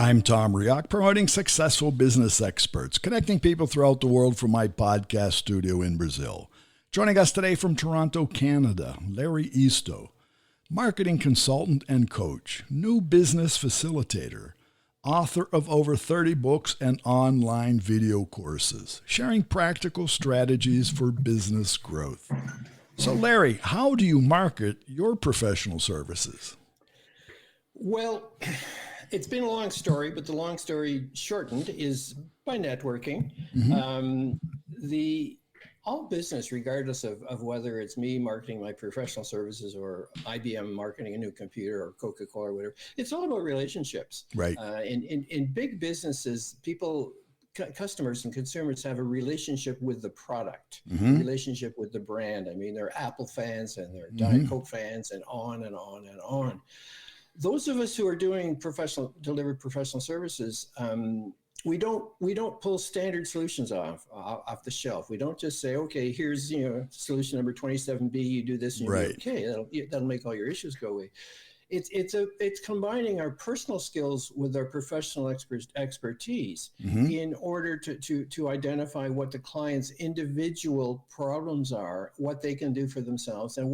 I'm Tom Rioch, promoting successful business experts, connecting people throughout the world from my podcast studio in Brazil. Joining us today from Toronto, Canada, Larry Easto, marketing consultant and coach, new business facilitator, author of over 30 books and online video courses, sharing practical strategies for business growth. So, Larry, how do you market your professional services? Well, it's been a long story, but the long story shortened is by networking. All business, regardless of whether it's me marketing my professional services or IBM marketing a new computer or Coca-Cola or whatever, it's all about relationships. Right. In big businesses, customers and consumers have a relationship with the product, relationship with the brand. I mean, they're Apple fans and they're Diet Coke fans and on and on and on. Those of us who are doing delivered professional services, we don't pull standard solutions off the shelf. We don't just say, okay, here's solution number 27B. You do this, and you'll be okay. That'll make all your issues go away. It's combining our personal skills with our professional expertise in order to identify what the client's individual problems are, what they can do for themselves, and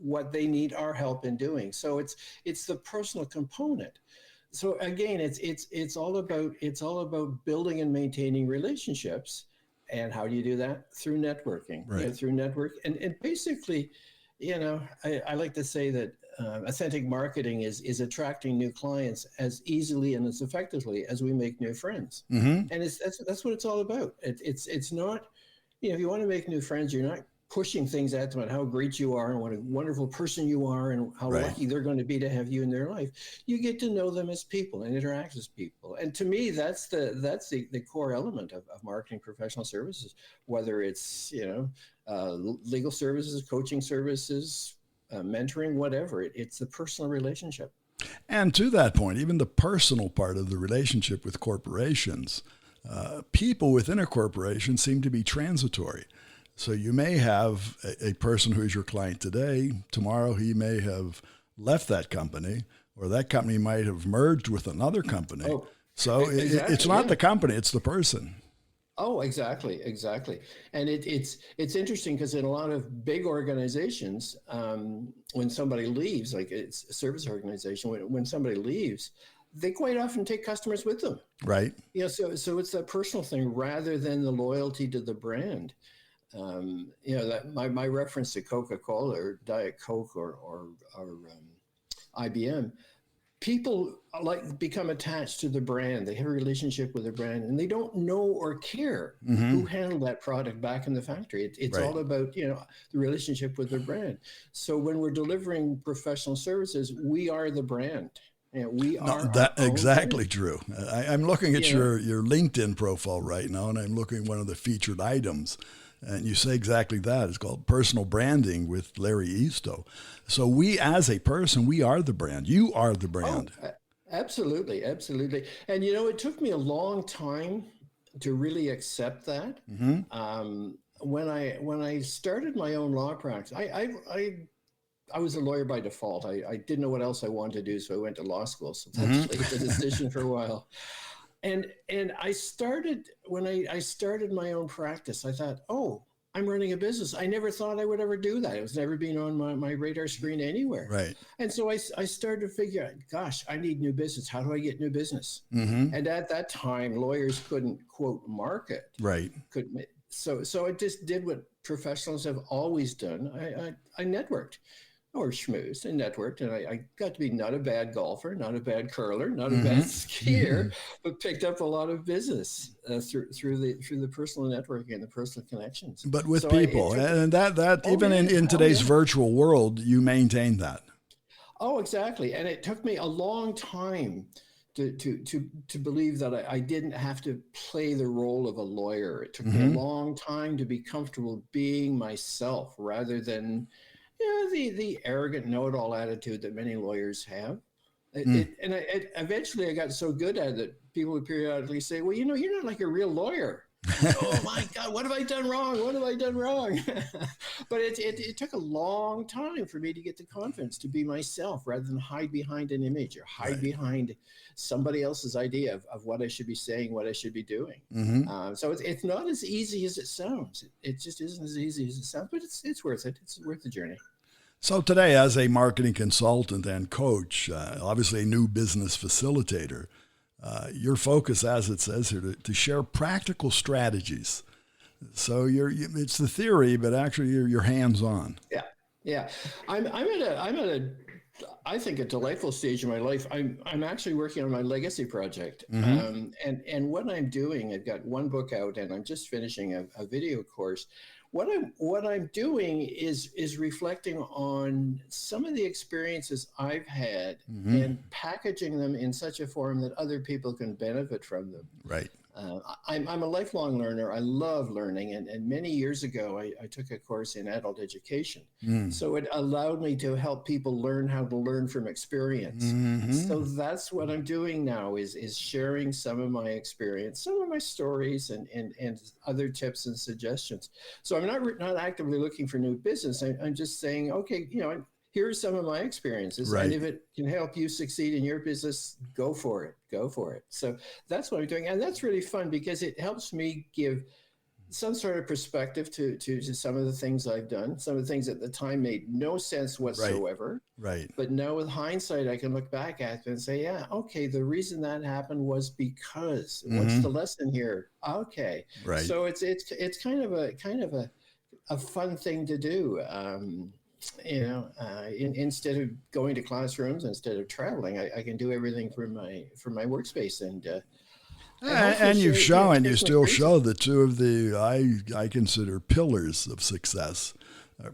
what they need our help in doing. So it's the personal component. So again, it's all about building and maintaining relationships. And how do you do that? Through networking. Right. Through network. And basically, I like to say that authentic marketing is attracting new clients as easily and as effectively as we make new friends. And that's what it's all about. It's not, if you want to make new friends, you're not pushing things at them on how great you are and what a wonderful person you are and how lucky they're going to be to have you in their life. You get to know them as people and interact as people. And to me, that's the core element of marketing professional services, whether it's, legal services, coaching services, mentoring, whatever. It's the personal relationship. And to that point, even the personal part of the relationship with corporations, people within a corporation seem to be transitory. So you may have a person who is your client today. Tomorrow he may have left that company, or that company might have merged with another company. So exactly, it's not the company, it's the person. Oh, exactly. And it's interesting because in a lot of big organizations, when somebody leaves, like it's a service organization, when somebody leaves, they quite often take customers with them. Right. So it's that personal thing rather than the loyalty to the brand. That my reference to Coca-Cola or Diet Coke or IBM, people become attached to the brand. They have a relationship with the brand, and they don't know or care who handled that product back in the factory. It's all about the relationship with the brand. So when we're delivering professional services, we are the brand. We are exactly true. I'm looking at your LinkedIn profile right now, and I'm looking at one of the featured items. And you say exactly that. It's called personal branding with Larry Easto. So we, as a person, we are the brand. You are the brand. Oh, absolutely. And it took me a long time to really accept that. When I started my own law practice, I was a lawyer by default. I didn't know what else I wanted to do, so I went to law school. So that's like the decision for a while. And when I started my own practice, I thought, I'm running a business. I never thought I would ever do that. It was never been on my radar screen anywhere. Right. And so I started to figure out, gosh, I need new business. How do I get new business? And at that time, lawyers couldn't quote market. Right. So I just did what professionals have always done. I networked. Or schmoozed and networked, and I got to be not a bad golfer, not a bad curler, not a bad skier, but picked up a lot of business through the personal networking and the personal connections. But with people, and that even in today's virtual world, you maintain that. Oh, exactly, and it took me a long time to believe that I didn't have to play the role of a lawyer. It took me a long time to be comfortable being myself rather than the arrogant know-it-all attitude that many lawyers have. Eventually I got so good at it that people would periodically say, well, you're not like a real lawyer. Oh my God, what have I done wrong? What have I done wrong? But it took a long time for me to get the confidence to be myself rather than hide behind an image or hide Right. behind somebody else's idea of what I should be saying, what I should be doing. So it's not as easy as it sounds. It just isn't as easy as it sounds, but it's worth it. It's worth the journey. So today, as a marketing consultant and coach, obviously a new business facilitator, your focus, as it says here, to share practical strategies. So it's the theory, but actually you're hands-on. Yeah. I'm at a I think a delightful stage in my life. I'm actually working on my legacy project, and what I'm doing, I've got one book out, and I'm just finishing a video course. What I'm doing is reflecting on some of the experiences I've had and packaging them in such a form that other people can benefit from them. Right. I'm a lifelong learner. I love learning. And many years ago, I took a course in adult education. So it allowed me to help people learn how to learn from experience. So that's what I'm doing now is sharing some of my experience, some of my stories and other tips and suggestions. So I'm not actively looking for new business. I'm just saying, okay, here's some of my experiences. Right. And if it can help you succeed in your business, go for it. Go for it. So that's what I'm doing. And that's really fun because it helps me give some sort of perspective to some of the things I've done. Some of the things at the time made no sense whatsoever. Right. But now with hindsight, I can look back at it and say, yeah, okay, the reason that happened was because. What's the lesson here? Okay. Right. So it's kind of a fun thing to do. Instead of going to classrooms, instead of traveling, I can do everything from my workspace, and you've shown, you still show the two of the I consider pillars of success: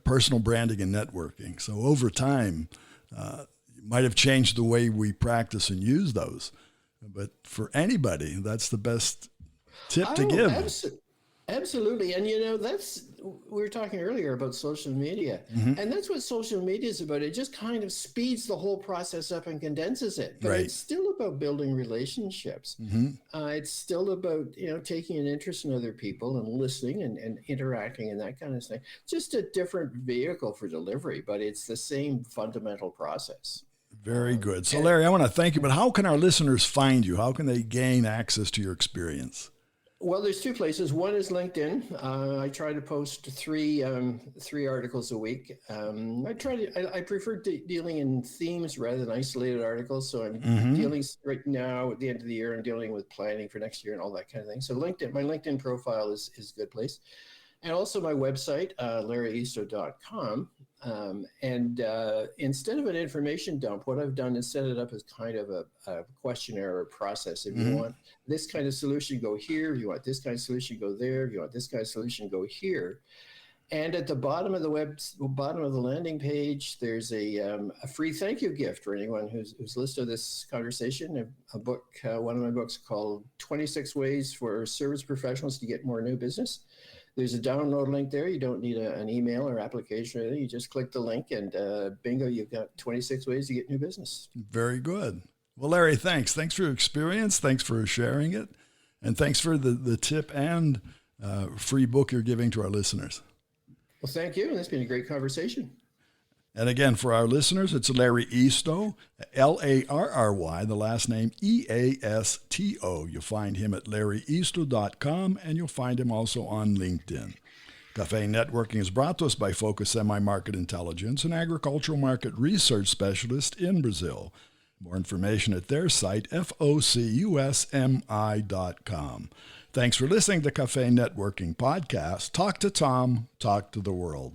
personal branding and networking. So over time, you might have changed the way we practice and use those, but for anybody, that's the best tip to give. Absolutely. And, we were talking earlier about social media, and that's what social media is about. It just kind of speeds the whole process up and condenses it. But it's still about building relationships. It's still about, taking an interest in other people and listening and interacting and that kind of thing. Just a different vehicle for delivery, but it's the same fundamental process. Very good. So, Larry, I want to thank you, but how can our listeners find you? How can they gain access to your experience? Well, there's two places. One is LinkedIn. I try to post three articles a week. I prefer dealing in themes rather than isolated articles. So I'm dealing right now at the end of the year. I'm dealing with planning for next year and all that kind of thing. So my LinkedIn profile is a good place, and also my website, LarryEasto.com. Instead of an information dump, what I've done is set it up as kind of a questionnaire or process. If you want this kind of solution, go here. If you want this kind of solution, go there. If you want this kind of solution, go here. And at the bottom of the landing page, there's a free thank you gift for anyone who's listened to this conversation. A book, one of my books called 26 Ways for Service Professionals to Get More New Business. There's a download link there. You don't need an email or application or anything. You just click the link and bingo, you've got 26 ways to get new business. Very good. Well, Larry, thanks. Thanks for your experience. Thanks for sharing it. And thanks for the tip and free book you're giving to our listeners. Well, thank you. It's been a great conversation. And again, for our listeners, it's Larry Easto, Larry, the last name Easto. You'll find him at LarryEasto.com, and you'll find him also on LinkedIn. Cafe Networking is brought to us by Focus Semi-Market Intelligence, an agricultural market research specialist in Brazil. More information at their site, focusmi.com. Thanks for listening to Cafe Networking Podcast. Talk to Tom, talk to the world.